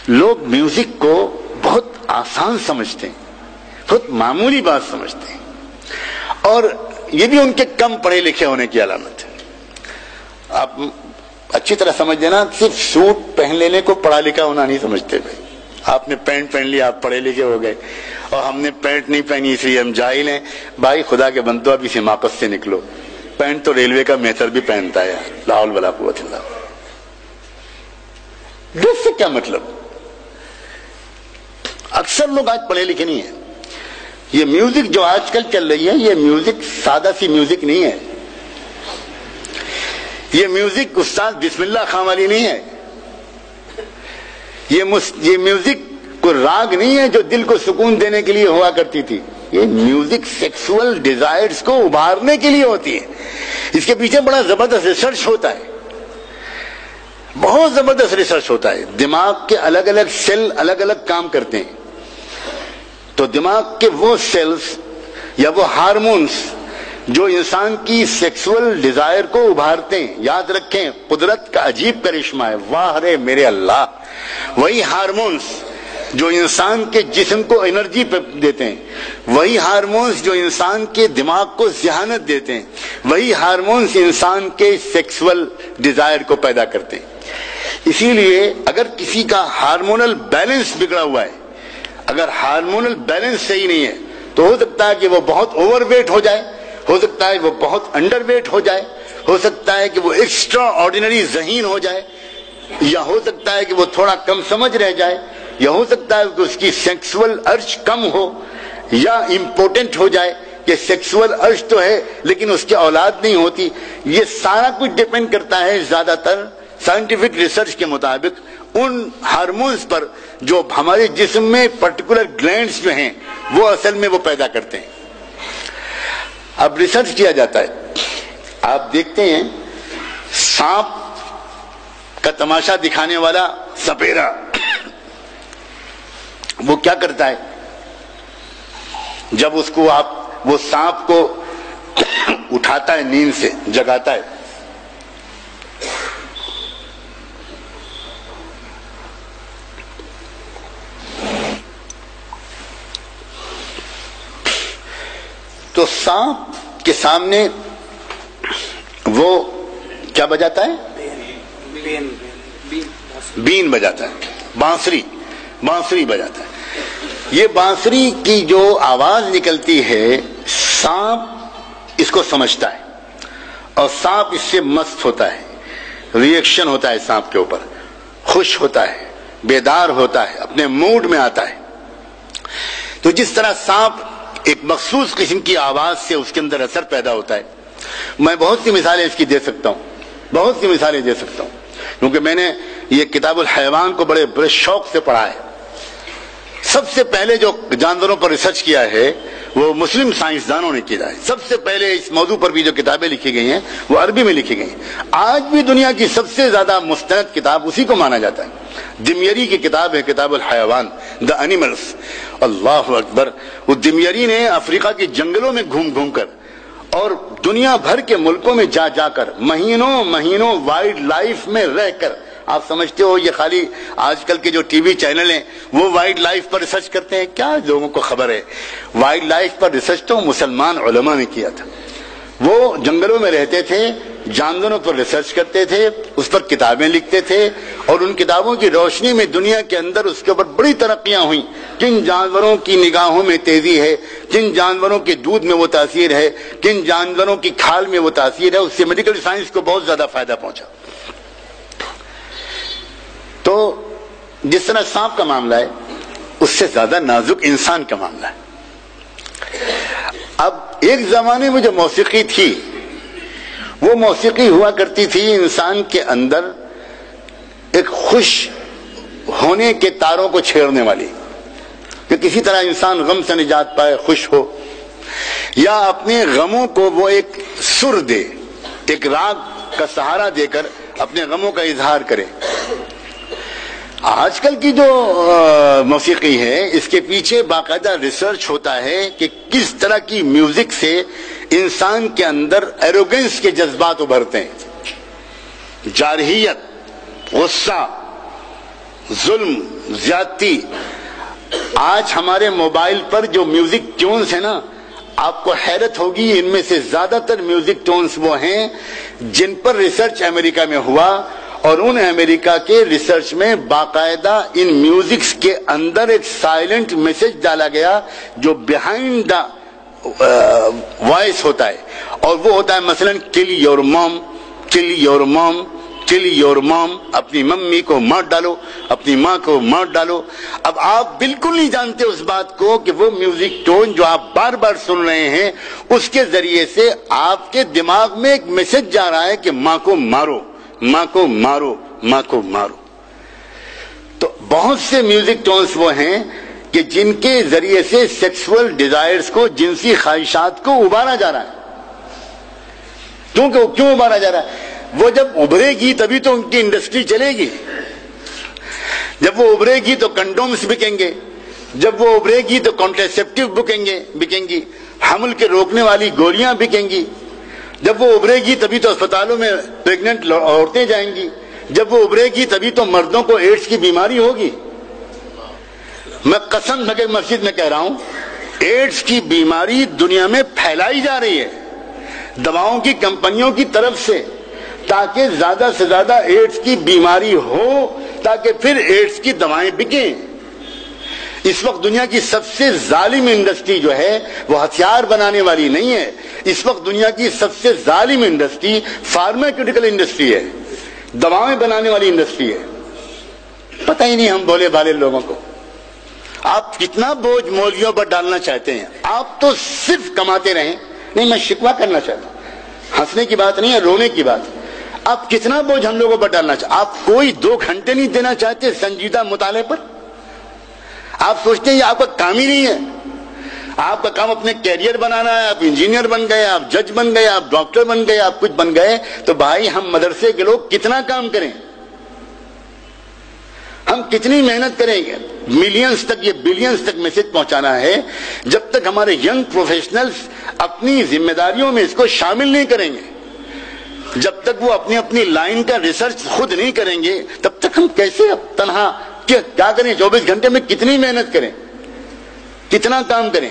لوگ میوزک کو بہت آسان سمجھتے ہیں, بہت معمولی بات سمجھتے ہیں, اور یہ بھی ان کے کم پڑھے لکھے ہونے کی علامت ہے. آپ اچھی طرح سمجھ لینا, صرف سوٹ پہن لینے کو پڑھا لکھا ہونا نہیں سمجھتے بھائی. آپ نے پینٹ پہن لی آپ پڑھے لکھے ہو گئے, اور ہم نے پینٹ نہیں پہنی اس لیے ہم جاہل ہیں. بھائی خدا کے بندو اب اس حماقت سے نکلو. پینٹ تو ریلوے کا میتر بھی پہنتا ہے یار, لا حول ولا قوت الا باللہ. اس سے کیا مطلب؟ اکثر لوگ آج پڑھے لکھے نہیں ہیں. یہ میوزک جو آج کل چل رہی ہے, یہ میوزک سادہ سی میوزک نہیں ہے. یہ میوزک استاد بسم اللہ خاں والی نہیں ہے. یہ میوزک کو راگ نہیں ہے جو دل کو سکون دینے کے لیے ہوا کرتی تھی. یہ میوزک سیکسول ڈیزائرز کو ابھارنے کے لیے ہوتی ہے. اس کے پیچھے بڑا زبردست ریسرچ ہوتا ہے, بہت زبردست ریسرچ ہوتا ہے. دماغ کے الگ الگ سیل الگ الگ کام کرتے ہیں. تو دماغ کے وہ سیلز یا وہ ہارمونز جو انسان کی سیکسول ڈیزائر کو ابھارتے ہیں, یاد رکھیں قدرت کا عجیب کرشمہ ہے, واہ رے میرے اللہ. وہی ہارمونز جو انسان کے جسم کو انرجی دیتے ہیں, وہی ہارمونز جو انسان کے دماغ کو ذہانت دیتے ہیں, وہی ہارمونز انسان کے سیکسول ڈیزائر کو پیدا کرتے ہیں. اسی لیے اگر کسی کا ہارمونل بیلنس بگڑا ہوا ہے, اگر ہارمونل بیلنس صحیح نہیں ہے, تو ہو سکتا ہے کہ وہ بہت اوور ویٹ ہو جائے, ہو سکتا ہے وہ بہت انڈر ویٹ ہو جائے, ہو سکتا ہے کہ وہ ایکسٹرا آرڈینری ذہین ہو جائے, یا ہو سکتا ہے کہ وہ تھوڑا کم سمجھ رہ جائے, یا ہو سکتا ہے کہ اس کی سیکسول ارج کم ہو, یا امپورٹنٹ ہو جائے کہ سیکسول ارج تو ہے لیکن اس کی اولاد نہیں ہوتی. یہ سارا کچھ ڈیپینڈ کرتا ہے زیادہ تر سائنٹیفک ریسرچ کے مطابق ان ہارمونز پر جو ہمارے جسم میں پرٹیکولر گلینڈز جو ہیں وہ اصل میں وہ پیدا کرتے ہیں. اب ریسرچ کیا جاتا ہے, آپ دیکھتے ہیں سانپ کا تماشا دکھانے والا سپیرا, وہ کیا کرتا ہے جب اس کو وہ سانپ کو اٹھاتا ہے, نیند سے جگاتا ہے, تو سانپ کے سامنے وہ کیا بجاتا ہے؟ بین بجاتا ہے, بانسری بجاتا ہے. یہ بانسری کی جو آواز نکلتی ہے, سانپ اس کو سمجھتا ہے, اور سانپ اس سے مست ہوتا ہے, ریئیکشن ہوتا ہے سانپ کے اوپر, خوش ہوتا ہے, بیدار ہوتا ہے, اپنے موڈ میں آتا ہے. تو جس طرح سانپ ایک مخصوص قسم کی آواز سے اس کے اندر اثر پیدا ہوتا ہے. میں بہت سی مثالیں اس کی دے سکتا ہوں, بہت سی مثالیں دے سکتا ہوں, کیونکہ میں نے یہ کتاب الحیوان کو بڑے شوق سے پڑھا ہے. سب سے پہلے جو جانوروں پر ریسرچ کیا ہے وہ مسلم سائنسدانوں نے کیا ہے. سب سے پہلے اس موضوع پر بھی جو کتابیں لکھی گئی ہیں وہ عربی میں لکھی گئی ہیں. آج بھی دنیا کی سب سے زیادہ مستند کتاب اسی کو مانا جاتا ہے. دمیری کی کتاب ہے کتاب الحیوان, دا اینیملز. اللہ اکبر. وہ دمیری نے افریقہ کے جنگلوں میں گھوم کر اور دنیا بھر کے ملکوں میں جا کر مہینوں وائلڈ لائف میں رہ کر, آپ سمجھتے ہو یہ خالی آج کل کے جو ٹی وی چینل ہیں وہ وائلڈ لائف پر ریسرچ کرتے ہیں؟ کیا لوگوں کو خبر ہے؟ وائلڈ لائف پر ریسرچ تو مسلمان علماء نے کیا تھا. وہ جنگلوں میں رہتے تھے, جانوروں پر ریسرچ کرتے تھے, اس پر کتابیں لکھتے تھے, اور ان کتابوں کی روشنی میں دنیا کے اندر اس کے اوپر بڑی ترقیاں ہوئیں. کن جانوروں کی نگاہوں میں تیزی ہے, کن جانوروں کے دودھ میں وہ تاثیر ہے, کن جانوروں کی کھال میں وہ تاثیر ہے, اس سے میڈیکل سائنس کو بہت زیادہ فائدہ پہنچا. تو جس طرح سانپ کا معاملہ ہے اس سے زیادہ نازک انسان کا معاملہ ہے. اب ایک زمانے میں جو موسیقی تھی وہ موسیقی ہوا کرتی تھی انسان کے اندر ایک خوش ہونے کے تاروں کو چھیڑنے والی, کہ کسی طرح انسان غم سے نجات پائے, خوش ہو, یا اپنے غموں کو وہ ایک سر دے, ایک راگ کا سہارا دے کر اپنے غموں کا اظہار کرے. آج کل کی جو موسیقی ہے اس کے پیچھے باقاعدہ ریسرچ ہوتا ہے کہ کس طرح کی میوزک سے انسان کے اندر ایروگنس کے جذبات ابھرتے ہیں, جارحیت, غصہ, ظلم، زیادتی. آج ہمارے موبائل پر جو میوزک ٹیونز ہیں نا، آپ کو حیرت ہوگی، ان میں سے زیادہ تر میوزک ٹیونز وہ ہیں جن پر ریسرچ امریکہ میں ہوا، اور ان امریکہ کے ریسرچ میں باقاعدہ ان میوزکس کے اندر ایک سائلنٹ میسج ڈالا گیا جو بیہائنڈ دا وائس ہوتا ہے، اور وہ ہوتا ہے مثلا kill your mom, kill your mom, kill your موم، اپنی ممی کو مار ڈالو، اپنی ماں کو مار ڈالو. اب آپ بالکل نہیں جانتے اس بات کو کہ وہ میوزک ٹون جو آپ بار بار سن رہے ہیں اس کے ذریعے سے آپ کے دماغ میں ایک میسج جا رہا ہے کہ ماں کو مارو، ماں کو مارو، ماں کو مارو. تو بہت سے میوزک ٹونز وہ ہیں کہ جن کے ذریعے سے سیکسول ڈیزائرز کو، جنسی خواہشات کو ابارا جا رہا ہے. کیوں ابارا جا رہا ہے؟ وہ جب ابھرے گی تبھی تو ان کی انڈسٹری چلے گی. جب وہ ابھرے گی تو کنڈومز بکیں گے، جب وہ ابھرے گی تو کانٹراسیپٹیو بکیں گی، حمل کے روکنے والی گولیاں بکیں گی. جب وہ ابھرے گی تبھی تو اسپتالوں میں پریگننٹ عورتیں جائیں گی. جب وہ ابھرے گی تبھی تو مردوں کو ایڈز کی بیماری ہوگی. میں قسم کھا کے مسجد میں کہہ رہا ہوں، ایڈز کی بیماری دنیا میں پھیلائی جا رہی ہے دواؤں کی کمپنیوں کی طرف سے، تاکہ زیادہ سے زیادہ ایڈز کی بیماری ہو، تاکہ پھر ایڈز کی دوائیں بکیں. اس وقت دنیا کی سب سے ظالم انڈسٹری جو ہے وہ ہتھیار بنانے والی نہیں ہے. اس وقت دنیا کی سب سے ظالم انڈسٹری فارماسیوٹیکل انڈسٹری ہے، دوائیں بنانے والی انڈسٹری ہے. پتہ ہی نہیں ہم بھولے بھالے لوگوں کو. آپ کتنا بوجھ مولویوں پر ڈالنا چاہتے ہیں؟ آپ تو صرف کماتے رہیں. نہیں، میں شکوہ کرنا چاہتا ہوں، ہنسنے کی بات نہیں ہے، رونے کی بات. آپ کتنا بوجھ ہم لوگوں پر ڈالنا چاہتے؟ آپ کوئی 2 گھنٹے نہیں دینا چاہتے سنجیدہ مطالعے پر؟ آپ سوچتے ہیں یہ آپ کا کام ہی نہیں ہے. آپ کا کام اپنے کیریئر بنانا ہے. آپ انجینئر بن گئے، آپ جج بن گئے، آپ ڈاکٹر بن گئے، آپ کچھ بن گئے، تو بھائی ہم مدرسے کے لوگ کتنا کام کریں؟ ہم کتنی محنت کریں گے؟ ملینز تک، یہ بلینز تک میسج پہنچانا ہے. جب تک ہمارے ینگ پروفیشنلز اپنی ذمہ داریوں میں اس کو شامل نہیں کریں گے، جب تک وہ اپنی لائن کا ریسرچ خود نہیں کریں گے، تب تک ہم کیسے تنہا کیا کریں؟ 24 گھنٹے میں کتنی محنت کریں، کتنا کام کریں؟